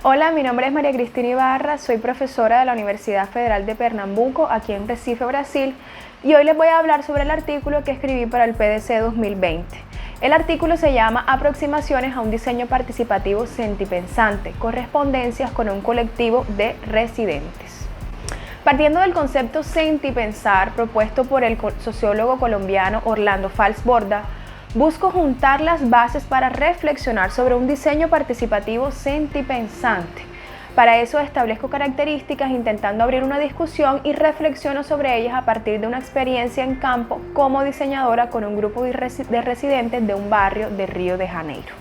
Hola, mi nombre es María Cristina Ibarra, soy profesora de la Universidad Federal de Pernambuco, aquí en Recife, Brasil, y hoy les voy a hablar sobre el artículo que escribí para el PDC 2020. El artículo se llama Aproximaciones a un diseño participativo sentipensante, correspondencias con un colectivo de residentes. Partiendo del concepto sentipensar propuesto por el sociólogo colombiano Orlando Falsborda, busco juntar las bases para reflexionar sobre un diseño participativo sentipensante. Para eso establezco características intentando abrir una discusión y reflexiono sobre ellas a partir de una experiencia en campo como diseñadora con un grupo de residentes de un barrio de Río de Janeiro.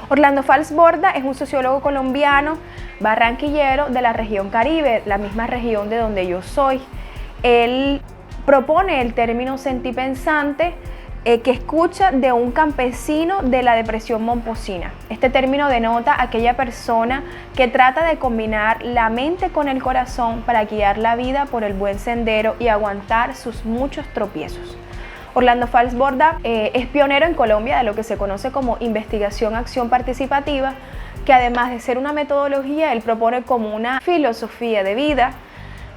Orlando Falsborda es un sociólogo colombiano, barranquillero de la región Caribe, la misma región de donde yo soy. Él propone el término sentipensante que escucha de un campesino de la depresión momposina. Este término denota a aquella persona que trata de combinar la mente con el corazón para guiar la vida por el buen sendero y aguantar sus muchos tropiezos. Orlando Falsborda es pionero en Colombia de lo que se conoce como investigación-acción participativa, que además de ser una metodología, él propone como una filosofía de vida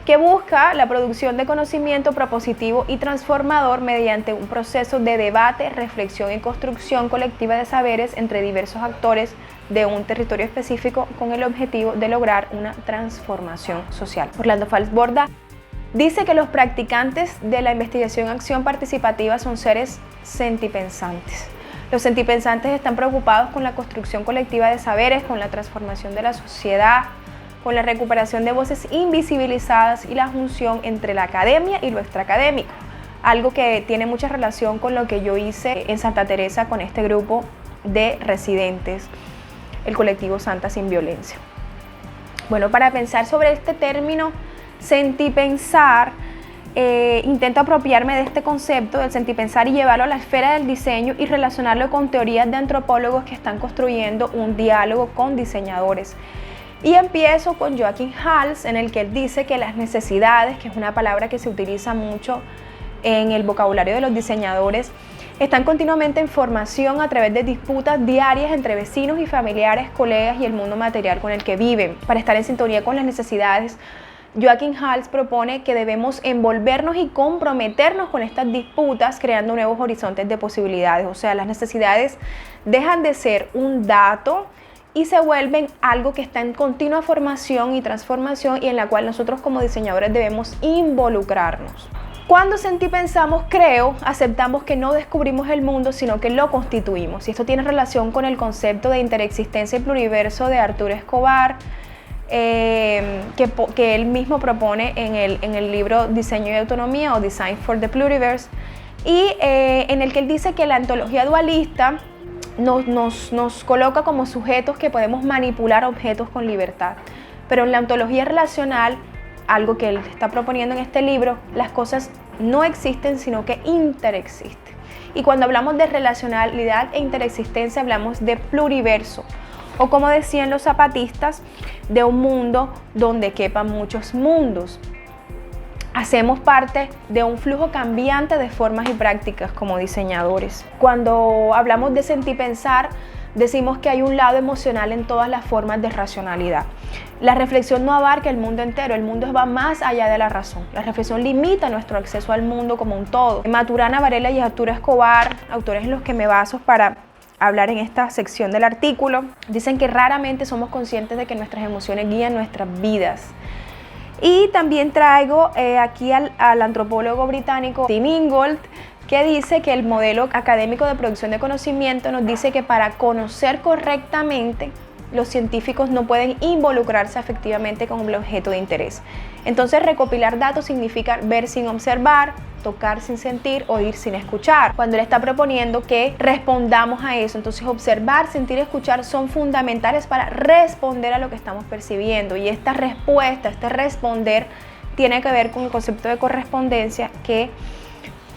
que busca la producción de conocimiento propositivo y transformador mediante un proceso de debate, reflexión y construcción colectiva de saberes entre diversos actores de un territorio específico con el objetivo de lograr una transformación social. Orlando Falsborda dice que los practicantes de la investigación-acción participativa son seres sentipensantes. Los sentipensantes están preocupados con la construcción colectiva de saberes, con la transformación de la sociedad, con la recuperación de voces invisibilizadas y la junción entre la academia y lo extraacadémico, algo que tiene mucha relación con lo que yo hice en Santa Teresa con este grupo de residentes, el colectivo Santa Sin Violencia. Bueno, para pensar sobre este término sentipensar, intento apropiarme de este concepto del sentipensar y llevarlo a la esfera del diseño y relacionarlo con teorías de antropólogos que están construyendo un diálogo con diseñadores. Y empiezo con Joachim Hals, en el que él dice que las necesidades, que es una palabra que se utiliza mucho en el vocabulario de los diseñadores, están continuamente en formación a través de disputas diarias entre vecinos y familiares, colegas y el mundo material con el que viven. Para estar en sintonía con las necesidades, Joachim Hals propone que debemos envolvernos y comprometernos con estas disputas creando nuevos horizontes de posibilidades. O sea, las necesidades dejan de ser un dato y se vuelven algo que está en continua formación y transformación y en la cual nosotros como diseñadores debemos involucrarnos. Cuando sentipensamos, creo, aceptamos que no descubrimos el mundo, sino que lo constituimos. Y esto tiene relación con el concepto de interexistencia y pluriverso de Arturo Escobar, que él mismo propone en el libro Diseño y Autonomía o Design for the Pluriverse, y en el que él dice que la ontología dualista nos coloca como sujetos que podemos manipular objetos con libertad. Pero en la ontología relacional, algo que él está proponiendo en este libro, las cosas no existen, sino que interexisten. Y cuando hablamos de relacionalidad e interexistencia, hablamos de pluriverso, o como decían los zapatistas, de un mundo donde quepan muchos mundos. Hacemos parte de un flujo cambiante de formas y prácticas como diseñadores. Cuando hablamos de sentipensar, decimos que hay un lado emocional en todas las formas de racionalidad. La reflexión no abarca el mundo entero, el mundo va más allá de la razón. La reflexión limita nuestro acceso al mundo como un todo. Maturana Varela y Arturo Escobar, autores en los que me baso para hablar en esta sección del artículo, dicen que raramente somos conscientes de que nuestras emociones guían nuestras vidas. Y también traigo aquí al antropólogo británico Tim Ingold, que dice que el modelo académico de producción de conocimiento nos dice que para conocer correctamente, los científicos no pueden involucrarse efectivamente con el objeto de interés. Entonces, recopilar datos significa ver sin observar, tocar sin sentir, oír sin escuchar. Cuando él está proponiendo que respondamos a eso, entonces observar, sentir y escuchar son fundamentales para responder a lo que estamos percibiendo. Y esta respuesta, este responder, tiene que ver con el concepto de correspondencia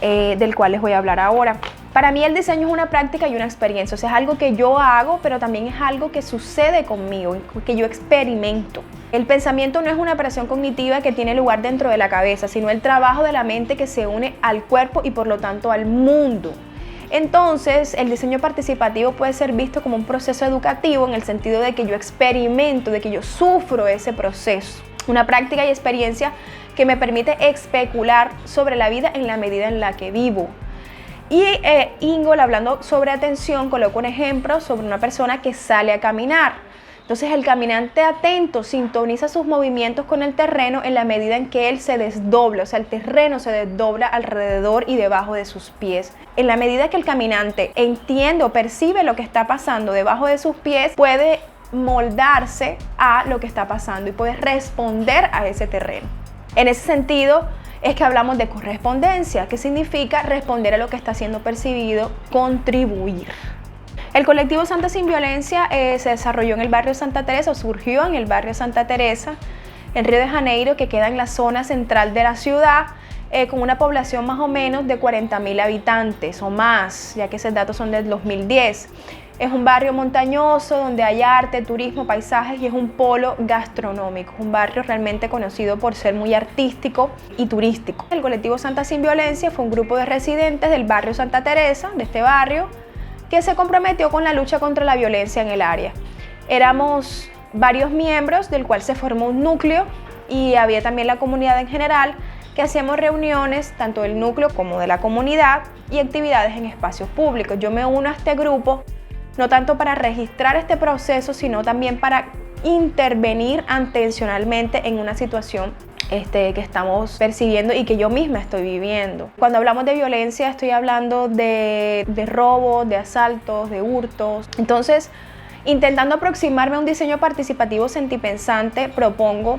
del cual les voy a hablar ahora. Para mí el diseño es una práctica y una experiencia, o sea, es algo que yo hago, pero también es algo que sucede conmigo, que yo experimento. El pensamiento no es una operación cognitiva que tiene lugar dentro de la cabeza, sino el trabajo de la mente que se une al cuerpo y por lo tanto al mundo. Entonces, el diseño participativo puede ser visto como un proceso educativo en el sentido de que yo experimento, de que yo sufro ese proceso. Una práctica y experiencia que me permite especular sobre la vida en la medida en la que vivo. Y Ingold, hablando sobre atención, coloca un ejemplo sobre una persona que sale a caminar. Entonces el caminante atento sintoniza sus movimientos con el terreno en la medida en que él se desdobla, o sea, el terreno se desdobla alrededor y debajo de sus pies. En la medida que el caminante entiende o percibe lo que está pasando debajo de sus pies, puede moldarse a lo que está pasando y puede responder a ese terreno. En ese sentido es que hablamos de correspondencia, que significa responder a lo que está siendo percibido, contribuir. El colectivo Santa Sin Violencia se desarrolló en el barrio Santa Teresa, o surgió en el barrio Santa Teresa, en Río de Janeiro, que queda en la zona central de la ciudad, con una población más o menos de 40.000 habitantes o más, ya que esos datos son del 2010. Es un barrio montañoso donde hay arte, turismo, paisajes y es un polo gastronómico, un barrio realmente conocido por ser muy artístico y turístico. El colectivo Santa Sin Violencia fue un grupo de residentes del barrio Santa Teresa, de este barrio, que se comprometió con la lucha contra la violencia en el área. Éramos varios miembros, del cual se formó un núcleo y había también la comunidad en general, que hacíamos reuniones, tanto del núcleo como de la comunidad, y actividades en espacios públicos. Yo me uno a este grupo, no tanto para registrar este proceso, sino también para intervenir intencionalmente en una situación que estamos percibiendo y que yo misma estoy viviendo. Cuando hablamos de violencia estoy hablando de robos, de asaltos, de hurtos. Entonces, intentando aproximarme a un diseño participativo sentipensante, propongo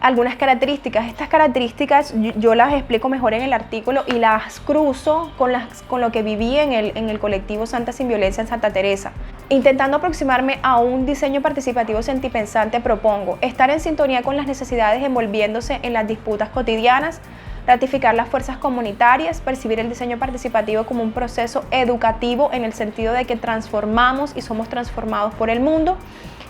algunas características. Estas características yo las explico mejor en el artículo y las cruzo con lo que viví en el colectivo Santa Sin Violencia en Santa Teresa. Intentando aproximarme a un diseño participativo sentipensante, propongo estar en sintonía con las necesidades envolviéndose en las disputas cotidianas, ratificar las fuerzas comunitarias, percibir el diseño participativo como un proceso educativo en el sentido de que transformamos y somos transformados por el mundo,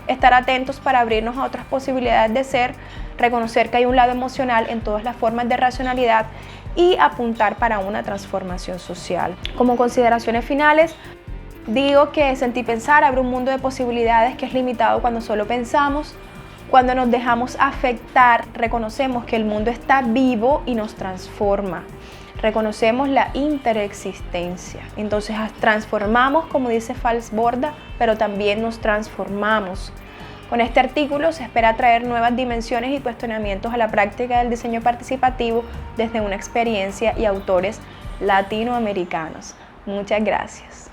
estar atentos para abrirnos a otras posibilidades de ser, reconocer que hay un lado emocional en todas las formas de racionalidad y apuntar para una transformación social. Como consideraciones finales, digo que Sentipensar abre un mundo de posibilidades que es limitado cuando solo pensamos. Cuando nos dejamos afectar, reconocemos que el mundo está vivo y nos transforma. Reconocemos la interexistencia. Entonces transformamos, como dice Falsborda, pero también nos transformamos. Con este artículo se espera traer nuevas dimensiones y cuestionamientos a la práctica del diseño participativo desde una experiencia y autores latinoamericanos. Muchas gracias.